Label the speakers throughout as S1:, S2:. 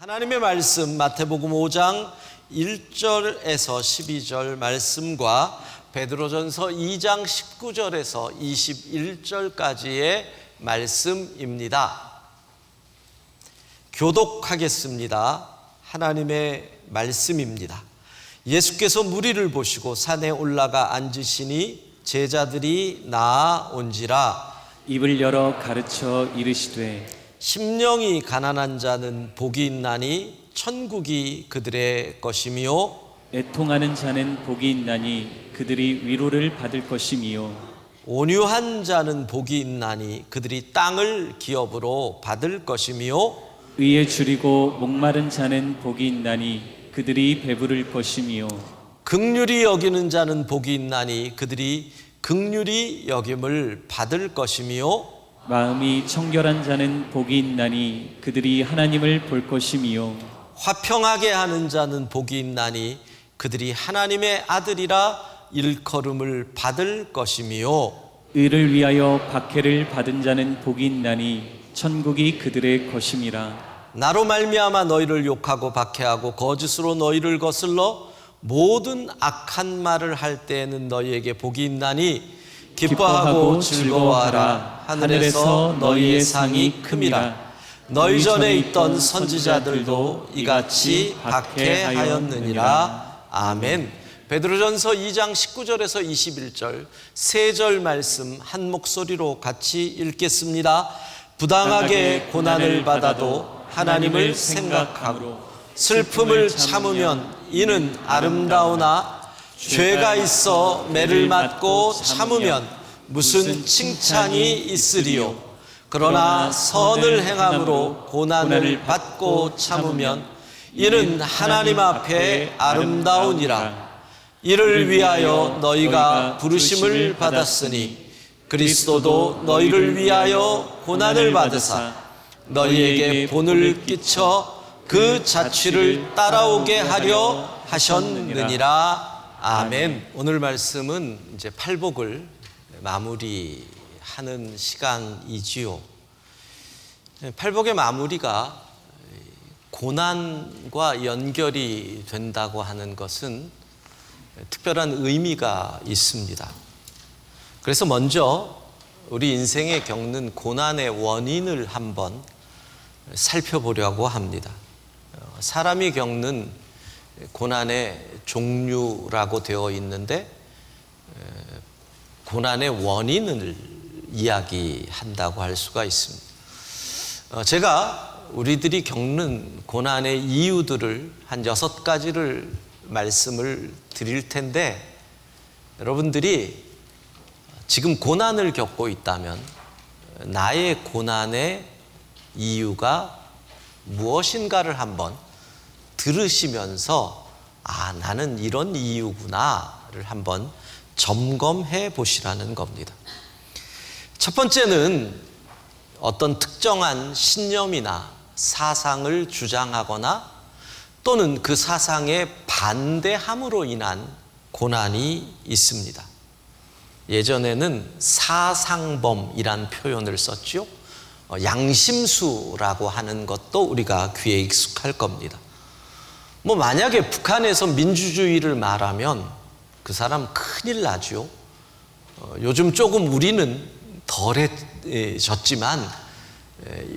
S1: 하나님의 말씀 마태복음 5장 1절에서 12절 말씀과 베드로전서 2장 19절에서 21절까지의 말씀입니다. 교독하겠습니다. 하나님의 말씀입니다. 예수께서 무리를 보시고 산에 올라가 앉으시니 제자들이 나아온지라.
S2: 입을 열어 가르쳐 이르시되
S1: 심령이 가난한 자는 복이 있나니 천국이 그들의 것이며
S2: 애통하는 자는 복이 있나니 그들이 위로를 받을 것이며
S1: 온유한 자는 복이 있나니 그들이 땅을 기업으로 받을 것이며
S2: 의에 줄이고 목마른 자는 복이 있나니 그들이 배부를 것이며
S1: 긍휼히 여기는 자는 복이 있나니 그들이 긍휼히 여김을 받을 것이며
S2: 마음이 청결한 자는 복이 있나니 그들이 하나님을 볼 것이며
S1: 화평하게 하는 자는 복이 있나니 그들이 하나님의 아들이라 일컬음을 받을 것이며
S2: 의를 위하여 박해를 받은 자는 복이 있나니 천국이 그들의 것임이라.
S1: 나로 말미암아 너희를 욕하고 박해하고 거짓으로 너희를 거슬러 모든 악한 말을 할 때에는 너희에게 복이 있나니 기뻐하고 즐거워하라. 하늘에서 너희의 상이 큼이라. 너희 전에 있던 선지자들도 이같이 박해하였느니라. 아멘. 베드로전서 2장 19절에서 21절 세 절 말씀 한 목소리로 같이 읽겠습니다. 부당하게 고난을 받아도 하나님을 생각하고 슬픔을 참으면 이는 아름다우나 죄가 있어 매를 맞고 참으면 무슨 칭찬이 있으리요. 그러나 선을 행함으로 고난을 받고 참으면 이는 하나님 앞에 아름다우니라. 이를 위하여 너희가 부르심을 받았으니 그리스도도 너희를 위하여 고난을 받으사 너희에게 본을 끼쳐 그 자취를 따라오게 하려 하셨느니라. 아멘. 오늘 말씀은 이제 팔복을 마무리하는 시간이지요. 팔복의 마무리가 고난과 연결이 된다고 하는 것은 특별한 의미가 있습니다. 그래서 먼저 우리 인생에 겪는 고난의 원인을 한번 살펴보려고 합니다. 사람이 겪는 고난의 종류라고 되어 있는데 고난의 원인을 이야기한다고 할 수가 있습니다. 제가 우리들이 겪는 고난의 이유들을 한 6가지를 말씀을 드릴 텐데 여러분들이 지금 고난을 겪고 있다면 나의 고난의 이유가 무엇인가를 한번 들으시면서 나는 이런 이유구나를 한번 점검해 보시라는 겁니다. 첫 번째는 어떤 특정한 신념이나 사상을 주장하거나 또는 그 사상에 반대함으로 인한 고난이 있습니다. 예전에는 사상범이란 표현을 썼죠. 양심수라고 하는 것도 우리가 귀에 익숙할 겁니다. 만약에 북한에서 민주주의를 말하면 그 사람 큰일 나죠. 요즘 조금 우리는 덜해졌지만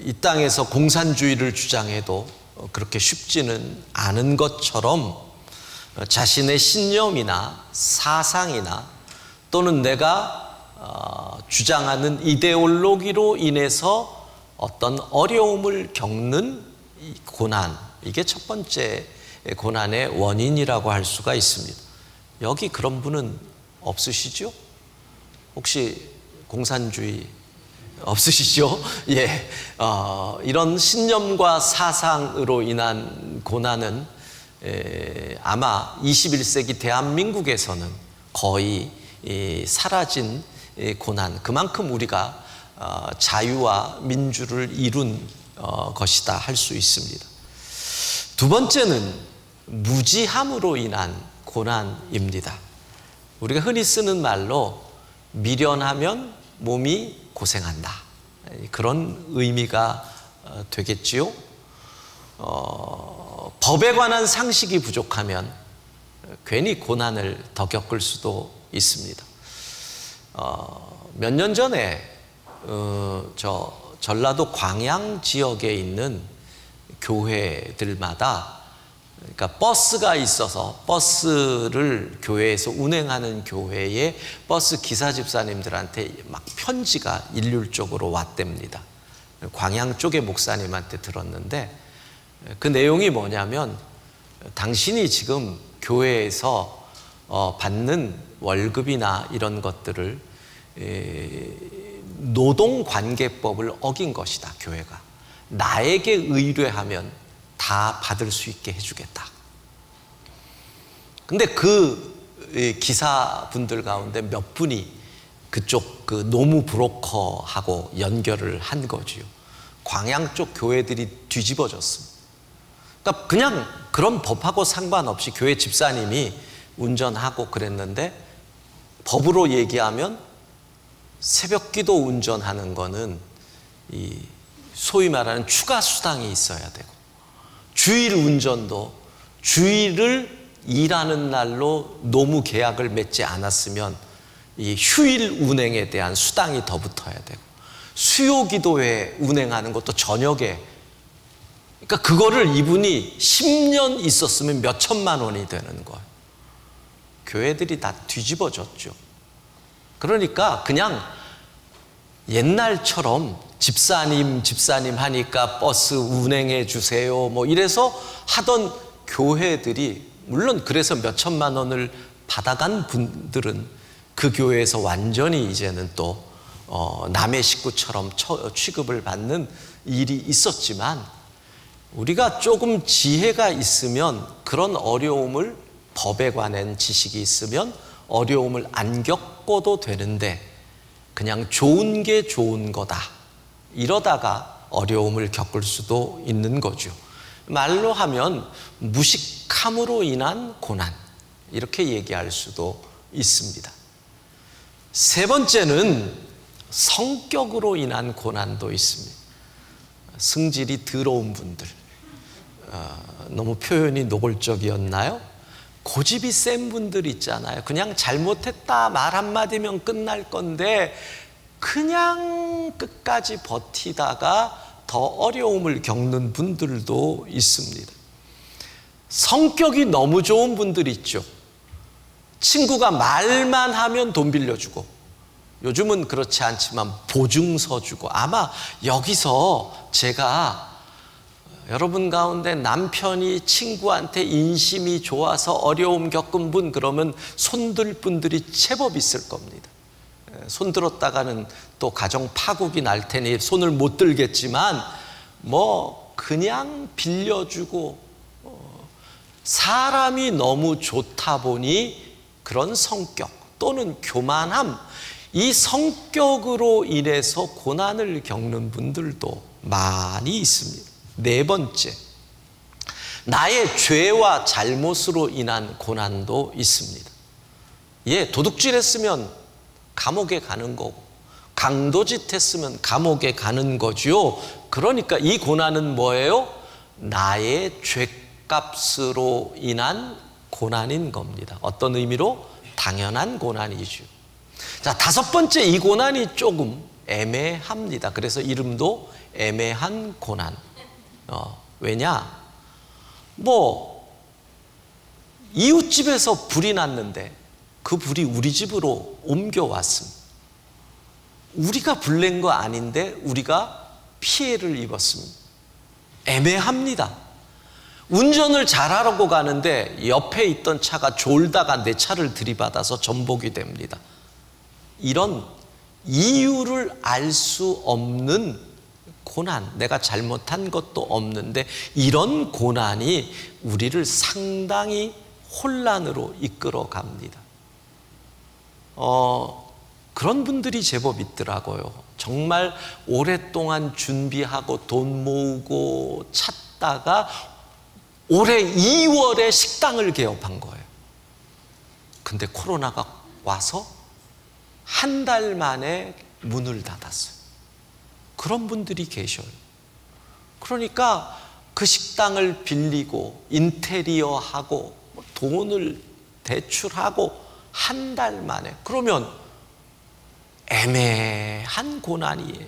S1: 이 땅에서 공산주의를 주장해도 그렇게 쉽지는 않은 것처럼 자신의 신념이나 사상이나 또는 내가 주장하는 이데올로기로 인해서 어떤 어려움을 겪는 고난, 이게 첫 번째 고난의 원인이라고 할 수가 있습니다. 여기 그런 분은 없으시죠? 혹시 공산주의 없으시죠? 예, 이런 신념과 사상으로 인한 고난은 아마 21세기 대한민국에서는 거의 사라진 고난, 그만큼 우리가 자유와 민주를 이룬 것이다 할 수 있습니다. 두 번째는 무지함으로 인한 고난입니다. 우리가 흔히 쓰는 말로 미련하면 몸이 고생한다, 그런 의미가 되겠지요. 법에 관한 상식이 부족하면 괜히 고난을 더 겪을 수도 있습니다. 몇 년 전에 전라도 광양 지역에 있는 교회들마다, 그러니까 버스가 있어서 버스를 교회에서 운행하는 교회의 버스 기사 집사님들한테 막 편지가 일률적으로 왔답니다. 광양 쪽의 목사님한테 들었는데, 그 내용이 뭐냐면 당신이 지금 교회에서 받는 월급이나 이런 것들을 노동관계법을 어긴 것이다. 교회가 나에게 의뢰하면 다 받을 수 있게 해주겠다. 근데 그 기사분들 가운데 몇 분이 그쪽 그 노무 브로커하고 연결을 한 거지요. 광양 쪽 교회들이 뒤집어졌습니다. 그러니까 그냥 그런 법하고 상관없이 교회 집사님이 운전하고 그랬는데, 법으로 얘기하면 새벽 기도 운전하는 거는 이 소위 말하는 추가 수당이 있어야 되고, 주일 운전도 주일을 일하는 날로 노무 계약을 맺지 않았으면 이 휴일 운행에 대한 수당이 더 붙어야 되고, 수요 기도회 운행하는 것도 저녁에, 그러니까 그거를 이분이 10년 있었으면 몇 천만 원이 되는 거예요. 교회들이 다 뒤집어졌죠. 그러니까 그냥 옛날처럼 집사님 하니까 버스 운행해 주세요 뭐 이래서 하던 교회들이, 물론 그래서 몇 천만 원을 받아간 분들은 그 교회에서 완전히 이제는 또 남의 식구처럼 취급을 받는 일이 있었지만, 우리가 조금 지혜가 있으면 그런 어려움을, 법에 관한 지식이 있으면 어려움을 안 겪어도 되는데 그냥 좋은 게 좋은 거다, 이러다가 어려움을 겪을 수도 있는 거죠. 말로 하면 무식함으로 인한 고난, 이렇게 얘기할 수도 있습니다. 세 번째는 성격으로 인한 고난도 있습니다. 성질이 더러운 분들, 너무 표현이 노골적이었나요? 고집이 센 분들 있잖아요. 그냥 잘못했다 말 한마디면 끝날 건데 그냥 끝까지 버티다가 더 어려움을 겪는 분들도 있습니다. 성격이 너무 좋은 분들 있죠. 친구가 말만 하면 돈 빌려주고, 요즘은 그렇지 않지만 보증서 주고. 아마 여기서 제가 여러분 가운데 남편이 친구한테 인심이 좋아서 어려움 겪은 분, 그러면 손들 분들이 제법 있을 겁니다. 손 들었다가는 또 가정 파국이 날 테니 손을 못 들겠지만, 뭐 그냥 빌려주고, 사람이 너무 좋다 보니 그런 성격 또는 교만함, 이 성격으로 인해서 고난을 겪는 분들도 많이 있습니다. 네 번째, 나의 죄와 잘못으로 인한 고난도 있습니다. 도둑질 했으면 감옥에 가는 거고, 강도짓 했으면 감옥에 가는 거지요. 그러니까 이 고난은 뭐예요? 나의 죄값으로 인한 고난인 겁니다. 어떤 의미로? 당연한 고난이죠. 자, 다섯 번째, 이 고난이 조금 애매합니다. 그래서 이름도 애매한 고난. 왜냐? 이웃집에서 불이 났는데 그 불이 우리 집으로 옮겨왔습니다. 우리가 불 낸 거 아닌데 우리가 피해를 입었습니다. 애매합니다. 운전을 잘하려고 가는데 옆에 있던 차가 졸다가 내 차를 들이받아서 전복이 됩니다. 이런 이유를 알 수 없는 고난, 내가 잘못한 것도 없는데 이런 고난이 우리를 상당히 혼란으로 이끌어 갑니다. 그런 분들이 제법 있더라고요. 정말 오랫동안 준비하고 돈 모으고 찾다가 올해 2월에 식당을 개업한 거예요. 근데 코로나가 와서 한 달 만에 문을 닫았어요. 그런 분들이 계셔요. 그러니까 그 식당을 빌리고 인테리어하고 돈을 대출하고 한 달 만에, 그러면 애매한 고난이에요.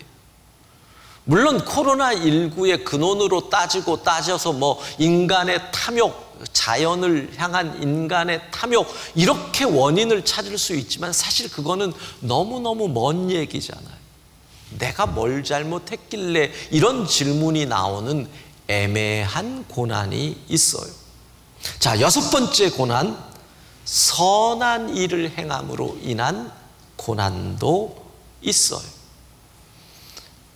S1: 물론 코로나19의 근원으로 따져서 인간의 탐욕, 자연을 향한 인간의 탐욕, 이렇게 원인을 찾을 수 있지만 사실 그거는 너무너무 먼 얘기잖아요. 내가 뭘 잘못했길래 이런 질문이 나오는 애매한 고난이 있어요. 자, 6번째 고난, 선한 일을 행함으로 인한 고난도 있어요.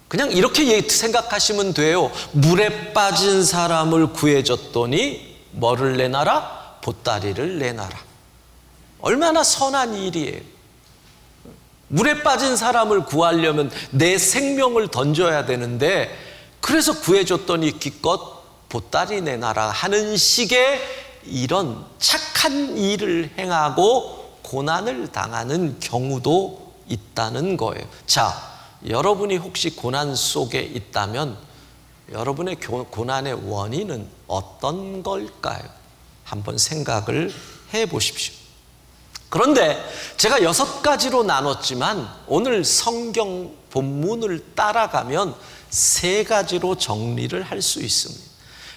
S1: 그냥 이렇게 생각하시면 돼요. 물에 빠진 사람을 구해줬더니 뭐를 내놔라? 보따리를 내놔라. 얼마나 선한 일이에요. 물에 빠진 사람을 구하려면 내 생명을 던져야 되는데, 그래서 구해줬더니 기껏 보따리 내놔라 하는 식의 이런 착한 일을 행하고 고난을 당하는 경우도 있다는 거예요. 자, 여러분이 혹시 고난 속에 있다면 여러분의 고난의 원인은 어떤 걸까요? 한번 생각을 해 보십시오. 그런데 제가 6가지로 나눴지만 오늘 성경 본문을 따라가면 3가지로 정리를 할 수 있습니다.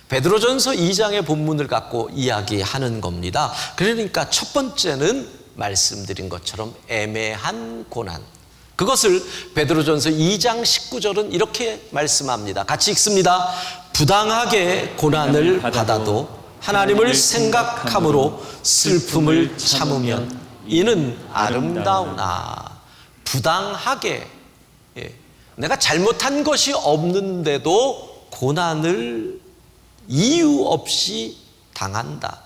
S1: 베드로전서 2장의 본문을 갖고 이야기하는 겁니다. 그러니까 첫 번째는 말씀드린 것처럼 애매한 고난. 그것을 베드로전서 2장 19절은 이렇게 말씀합니다. 같이 읽습니다. 부당하게 고난을 받아도 하나님을 생각함으로 슬픔을 참으면 이는 아름다우나. 부당하게, 내가 잘못한 것이 없는데도 고난을 이유 없이 당한다.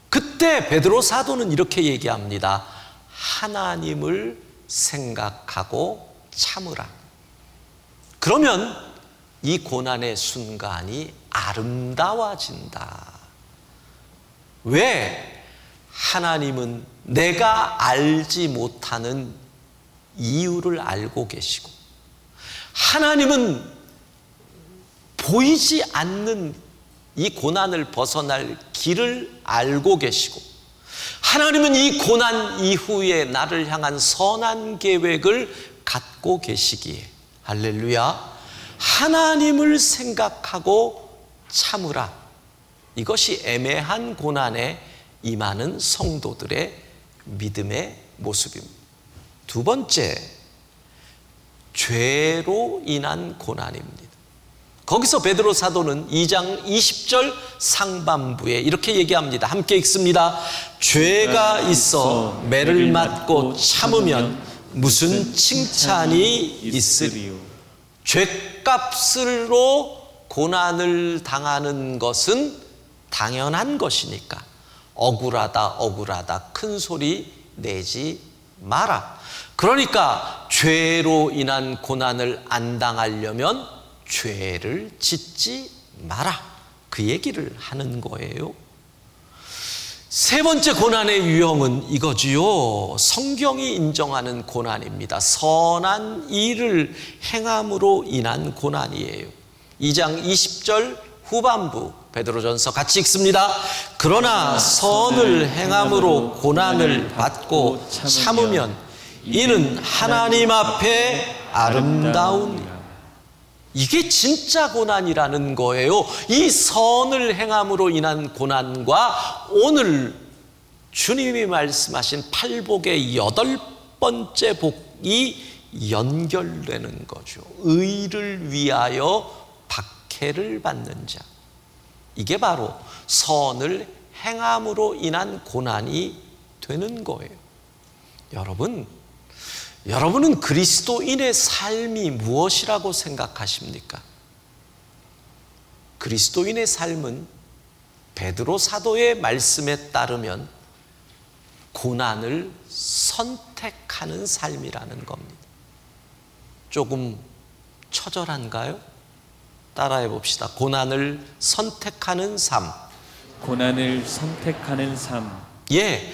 S1: 그때 베드로 사도는 이렇게 얘기합니다. 하나님을 생각하고 참으라. 그러면 이 고난의 순간이 아름다워진다. 왜? 하나님은 내가 알지 못하는 이유를 알고 계시고, 하나님은 보이지 않는 이 고난을 벗어날 길을 알고 계시고, 하나님은 이 고난 이후에 나를 향한 선한 계획을 갖고 계시기에, 할렐루야, 하나님을 생각하고 참으라. 이것이 애매한 고난에 임하는 성도들의 믿음의 모습입니다. 2번째, 죄로 인한 고난입니다. 거기서 베드로 사도는 2장 20절 상반부에 이렇게 얘기합니다. 함께 읽습니다. 죄가 있어 매를 맞고 참으면 무슨 칭찬이 있으리요. 죄값으로 고난을 당하는 것은 당연한 것이니까 억울하다 큰 소리 내지 마라. 그러니까 죄로 인한 고난을 안 당하려면 죄를 짓지 마라. 그 얘기를 하는 거예요. 3번째 고난의 유형은 이거지요. 성경이 인정하는 고난입니다. 선한 일을 행함으로 인한 고난이에요. 2장 20절 후반부 베드로전서 같이 읽습니다. 그러나 선을 행함으로 고난을 받고 참으면 이는 하나님 앞에 아름다운, 이게 진짜 고난이라는 거예요. 이 선을 행함으로 인한 고난과 오늘 주님이 말씀하신 팔복의 8번째 복이 연결되는 거죠. 의를 위하여 박해를 받는 자. 이게 바로 선을 행함으로 인한 고난이 되는 거예요. 여러분은 그리스도인의 삶이 무엇이라고 생각하십니까? 그리스도인의 삶은 베드로 사도의 말씀에 따르면 고난을 선택하는 삶이라는 겁니다. 조금 처절한가요? 따라해 봅시다. 고난을 선택하는 삶.
S2: 고난을 선택하는 삶.
S1: 예,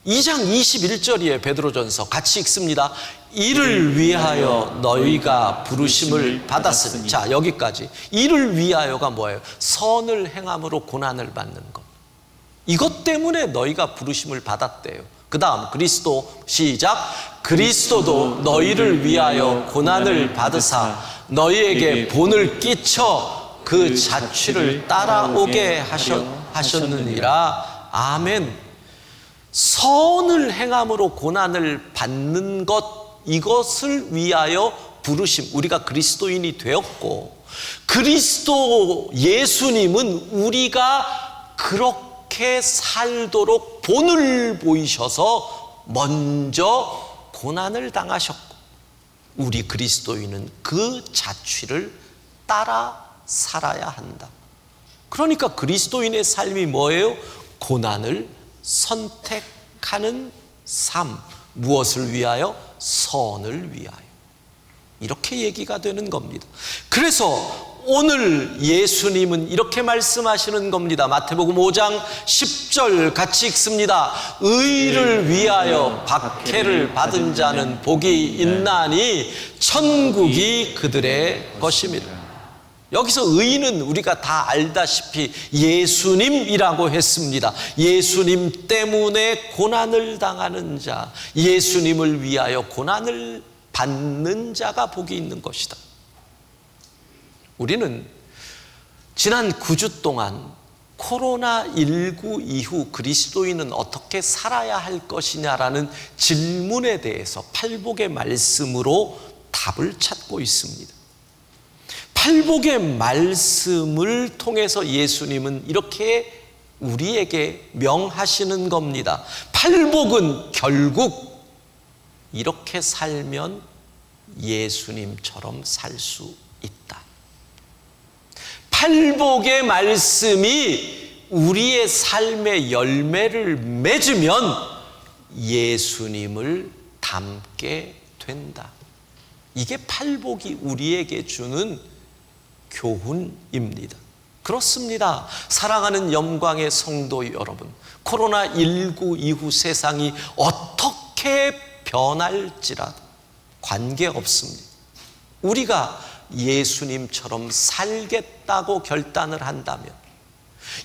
S1: 2장 21절이에요. 베드로전서 같이 읽습니다. 이를 위하여 너희가 부르심을 받았으니. 자, 여기까지. 이를 위하여가 뭐예요? 선을 행함으로 고난을 받는 것. 이것 때문에 너희가 부르심을 받았대요. 그 다음 그리스도, 시작. 그리스도도 너희를 위하여 고난을 받으사 너희에게 본을 끼쳐 그 자취를 따라오게 하셨느니라. 아멘. 선을 행함으로 고난을 받는 것, 이것을 위하여 부르심. 우리가 그리스도인이 되었고, 그리스도 예수님은 우리가 그렇게 살도록 본을 보이셔서 먼저 고난을 당하셨고, 우리 그리스도인은 그 자취를 따라 살아야 한다. 그러니까 그리스도인의 삶이 뭐예요? 고난을 선택하는 삶. 무엇을 위하여? 선을 위하여. 이렇게 얘기가 되는 겁니다. 그래서 오늘 예수님은 이렇게 말씀하시는 겁니다. 마태복음 5장 10절 같이 읽습니다. 의를 위하여 박해를 받은 자는 복이 있나니 천국이 그들의 것임이라. 여기서 의는 우리가 다 알다시피 예수님이라고 했습니다. 예수님 때문에 고난을 당하는 자, 예수님을 위하여 고난을 받는 자가 복이 있는 것이다. 우리는 지난 9주 동안 코로나19 이후 그리스도인은 어떻게 살아야 할 것이냐라는 질문에 대해서 팔복의 말씀으로 답을 찾고 있습니다. 팔복의 말씀을 통해서 예수님은 이렇게 우리에게 명하시는 겁니다. 팔복은 결국 이렇게 살면 예수님처럼 살 수 있다. 팔복의 말씀이 우리의 삶의 열매를 맺으면 예수님을 닮게 된다. 이게 팔복이 우리에게 주는 교훈입니다. 그렇습니다. 사랑하는 영광의 성도 여러분, 코로나19 이후 세상이 어떻게 변할지라도 관계없습니다. 우리가 예수님처럼 살겠다고 결단을 한다면,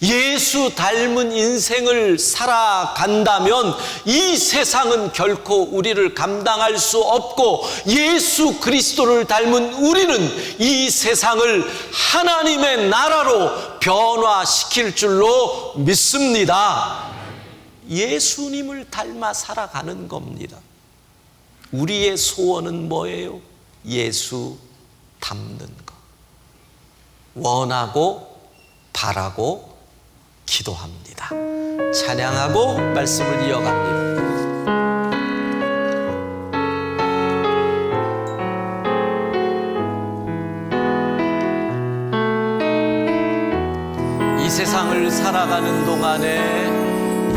S1: 예수 닮은 인생을 살아간다면 이 세상은 결코 우리를 감당할 수 없고, 예수 그리스도를 닮은 우리는 이 세상을 하나님의 나라로 변화시킬 줄로 믿습니다. 예수님을 닮아 살아가는 겁니다. 우리의 소원은 뭐예요? 예수 닮는 것. 원하고 바라고 기도합니다. 찬양하고 말씀을 이어갑니다. 이 세상을 살아가는 동안에,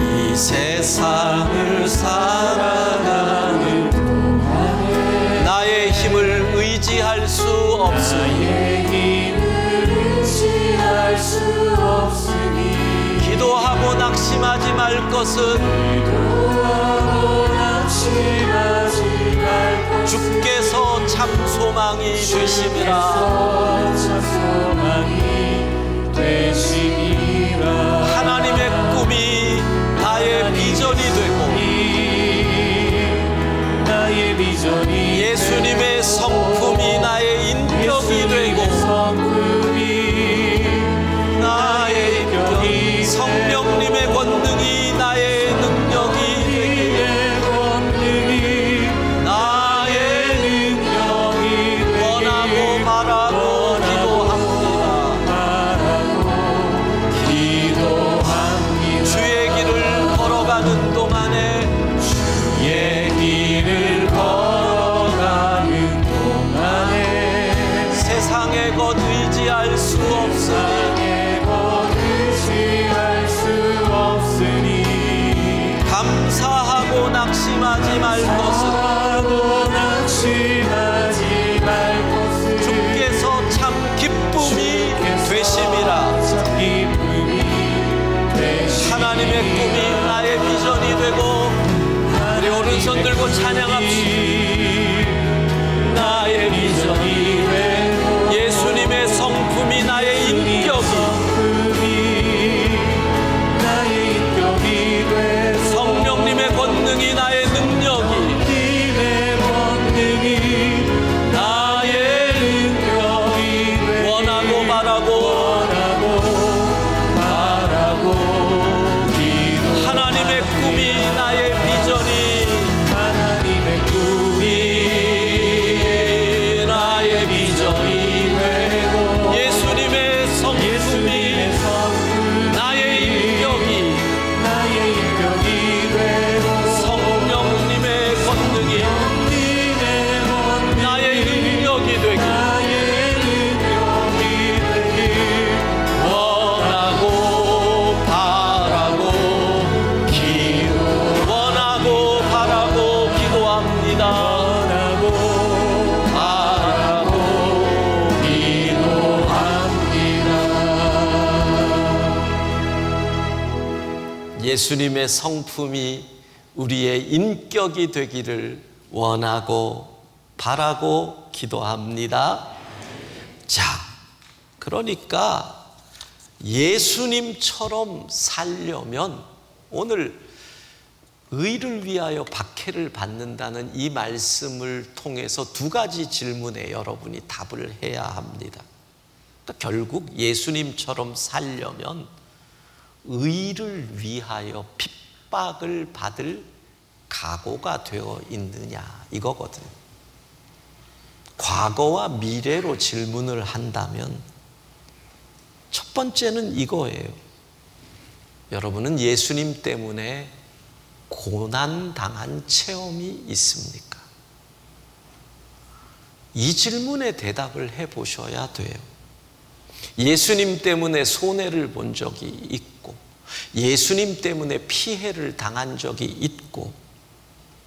S1: 이 세상을 살아가는 동안에 나의 힘을 의지할 수 없으니, 기도하고 낙심하지 말 것은, 주께서 참 소망이 되심이라. 하나님의 꿈이 나의 비전이 되고, 예수님의 성품이 나의 인격이 되고, 나의 인격이, 성령님의 권능이 나의 능력이 되게, 나의 능력이 원하고 바라고 기도합니다. 주의 길을 걸어가는 동안에, 세상의 것 의지할 수 없으니, 감사하고 낙심하지 말 것은, 주께서 참 기쁨이 되심이라. 하나님의 꿈이 나의 비전이 되고, 오른손 들고 찬양합시다. 나의 비전이 되고 예수님의 성품이 나의 인격이 성령님의 권능이 나의 능력이 나의 능력이 원하고 바라고 하나님의 꿈이 나의 비전이 나의 비전이 되고 예수님의 성품이 나의 인격이 성령님의 권능이 나의 능력이 되기 원하고 바라고 기도합니다. 예수님의 성품이 우리의 인격이 되기를 원하고 바라고 기도합니다. 자, 그러니까 예수님처럼 살려면 오늘 의를 위하여 박해를 받는다는 이 말씀을 통해서 두 가지 질문에 여러분이 답을 해야 합니다. 그러니까 결국 예수님처럼 살려면 의를 위하여 핍박을 받을 각오가 되어 있느냐 이거거든요. 과거와 미래로 질문을 한다면 첫 번째는 이거예요. 여러분은 예수님 때문에 고난당한 체험이 있습니까? 이 질문에 대답을 해보셔야 돼요. 예수님 때문에 손해를 본 적이 있고 예수님 때문에 피해를 당한 적이 있고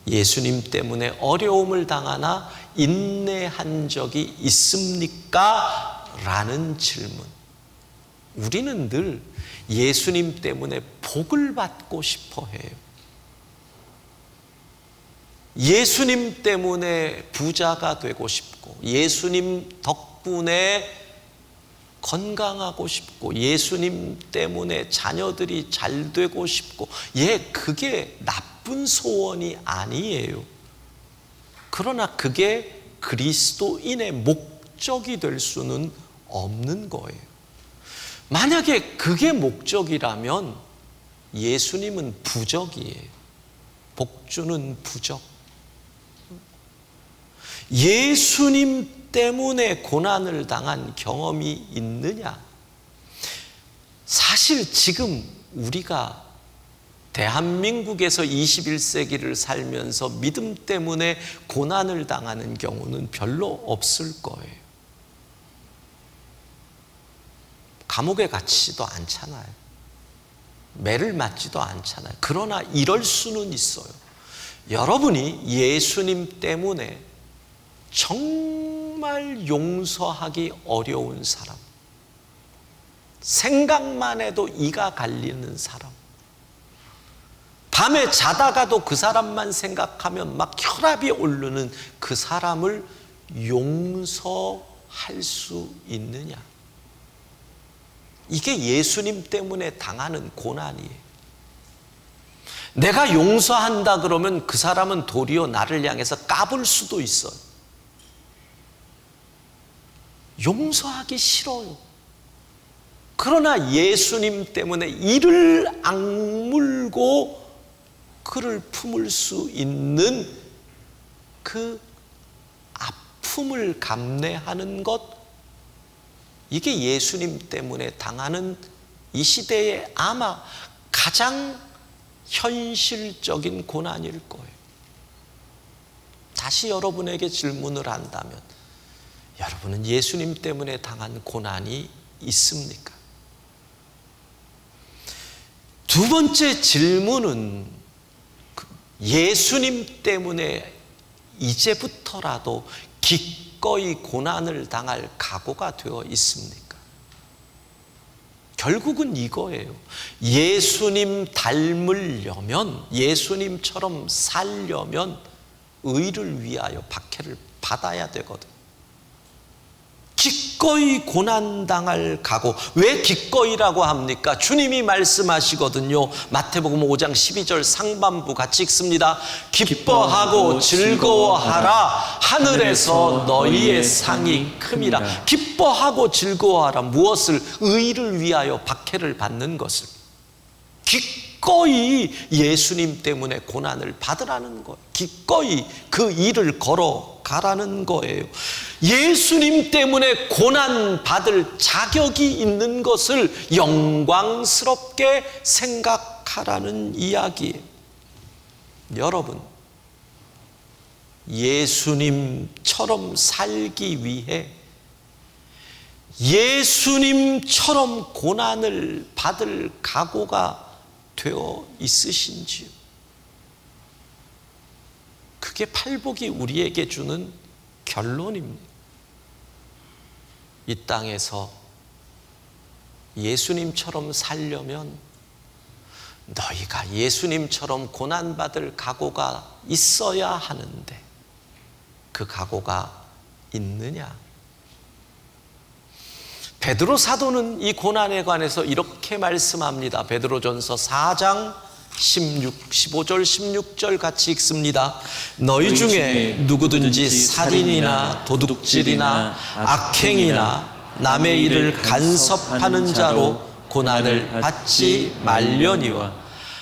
S1: 예수님 때문에 어려움을 당하나 인내한 적이 있습니까? 라는 질문. 우리는 늘 예수님 때문에 복을 받고 싶어 해요. 예수님 때문에 부자가 되고 싶고 예수님 덕분에 건강하고 싶고 예수님 때문에 자녀들이 잘 되고 싶고 그게 나쁜 소원이 아니에요. 그러나 그게 그리스도인의 목적이 될 수는 없는 거예요. 만약에 그게 목적이라면 예수님은 부적이에요. 복주는 부적. 예수님 때문에 고난을 당한 경험이 있느냐? 사실 지금 우리가 대한민국에서 21세기를 살면서 믿음 때문에 고난을 당하는 경우는 별로 없을 거예요. 감옥에 갇히지도 않잖아요. 매를 맞지도 않잖아요. 그러나 이럴 수는 있어요. 여러분이 예수님 때문에 정말 용서하기 어려운 사람, 생각만 해도 이가 갈리는 사람, 밤에 자다가도 그 사람만 생각하면 막 혈압이 오르는 그 사람을 용서할 수 있느냐? 이게 예수님 때문에 당하는 고난이에요. 내가 용서한다 그러면 그 사람은 도리어 나를 향해서 까불 수도 있어요. 용서하기 싫어요. 그러나 예수님 때문에 이를 악물고 그를 품을 수 있는 그 아픔을 감내하는 것, 이게 예수님 때문에 당하는 이 시대에 아마 가장 현실적인 고난일 거예요. 다시 여러분에게 질문을 한다면 여러분은 예수님 때문에 당한 고난이 있습니까? 두 번째 질문은 예수님 때문에 이제부터라도 기꺼이 고난을 당할 각오가 되어 있습니까? 결국은 이거예요. 예수님 닮으려면, 예수님처럼 살려면 의를 위하여 박해를 받아야 되거든. 기꺼이 고난당할 각오. 왜 기꺼이라고 합니까? 주님이 말씀하시거든요. 마태복음 5장 12절 상반부 같이 읽습니다. 기뻐하고 즐거워하라. 하늘에서 너희의 상이 큼이라. 기뻐하고 즐거워하라. 무엇을? 의를 위하여 박해를 받는 것을. 기꺼이 예수님 때문에 고난을 받으라는 거예요. 기꺼이 그 일을 걸어가라는 거예요. 예수님 때문에 고난 받을 자격이 있는 것을 영광스럽게 생각하라는 이야기예요. 여러분, 예수님처럼 살기 위해 예수님처럼 고난을 받을 각오가 되어 있으신지요? 그게 팔복이 우리에게 주는 결론입니다. 이 땅에서 예수님처럼 살려면 너희가 예수님처럼 고난받을 각오가 있어야 하는데 그 각오가 있느냐? 베드로 사도는 이 고난에 관해서 이렇게 말씀합니다. 베드로전서 4장 15절 16절 같이 읽습니다. 너희 중에 누구든지 살인이나 도둑질이나 악행이나 남의 일을 간섭하는 자로 고난을 받지 말려니와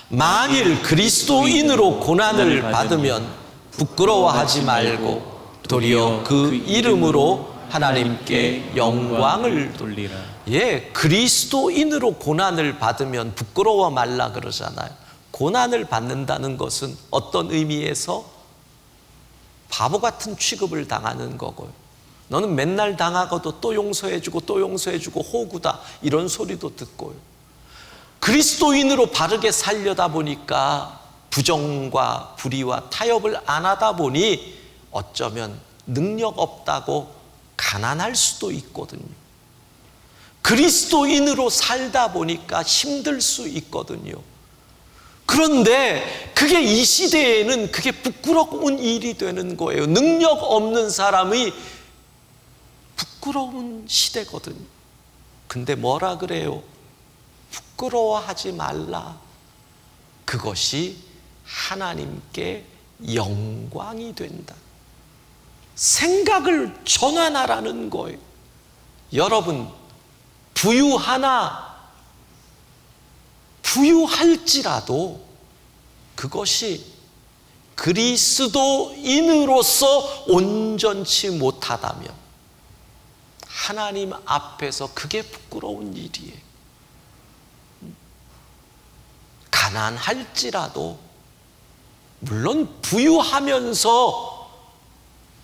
S1: 만일 그리스도인으로 고난을 받으면 부끄러워하지 말고 도리어 그 이름으로 하나님께 영광을 돌리라. 예, 그리스도인으로 고난을 받으면 부끄러워 말라 그러잖아요. 고난을 받는다는 것은 어떤 의미에서 바보 같은 취급을 당하는 거고요. 너는 맨날 당하고도 또 용서해주고 또 용서해주고 호구다 이런 소리도 듣고요. 그리스도인으로 바르게 살려다 보니까 부정과 불의와 타협을 안 하다 보니 어쩌면 능력 없다고 가난할 수도 있거든요. 그리스도인으로 살다 보니까 힘들 수 있거든요. 그런데 그게 이 시대에는 그게 부끄러운 일이 되는 거예요. 능력 없는 사람이 부끄러운 시대거든요. 근데 뭐라 그래요? 부끄러워하지 말라. 그것이 하나님께 영광이 된다. 생각을 전환하라는 거예요. 여러분, 부유할지라도 그것이 그리스도인으로서 온전치 못하다면 하나님 앞에서 그게 부끄러운 일이에요. 가난할지라도 물론 부유하면서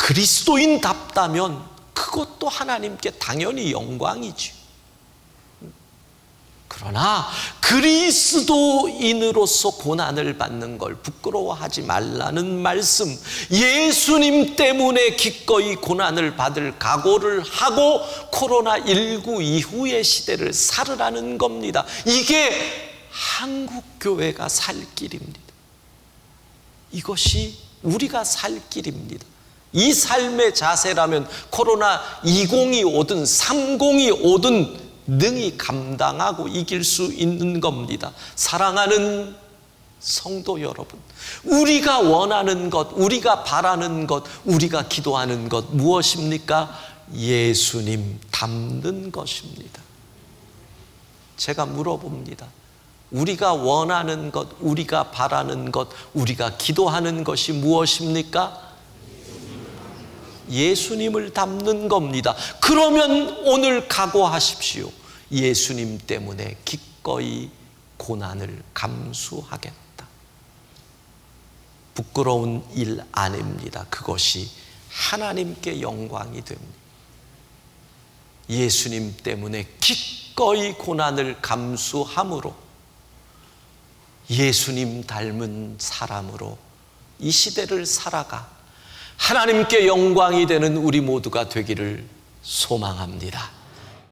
S1: 그리스도인답다면 그것도 하나님께 당연히 영광이죠. 그러나 그리스도인으로서 고난을 받는 걸 부끄러워하지 말라는 말씀, 예수님 때문에 기꺼이 고난을 받을 각오를 하고 코로나19 이후의 시대를 살으라는 겁니다. 이게 한국교회가 살 길입니다. 이것이 우리가 살 길입니다. 이 삶의 자세라면 코로나20이 오든 30이 오든 능히 감당하고 이길 수 있는 겁니다. 사랑하는 성도 여러분, 우리가 원하는 것, 우리가 바라는 것, 우리가 기도하는 것 무엇입니까? 예수님 닮는 것입니다. 제가 물어봅니다. 우리가 원하는 것, 우리가 바라는 것, 우리가 기도하는 것이 무엇입니까? 예수님을 닮는 겁니다. 그러면 오늘 각오하십시오. 예수님 때문에 기꺼이 고난을 감수하겠다. 부끄러운 일 아닙니다. 그것이 하나님께 영광이 됩니다. 예수님 때문에 기꺼이 고난을 감수함으로 예수님 닮은 사람으로 이 시대를 살아가 하나님께 영광이 되는 우리 모두가 되기를 소망합니다.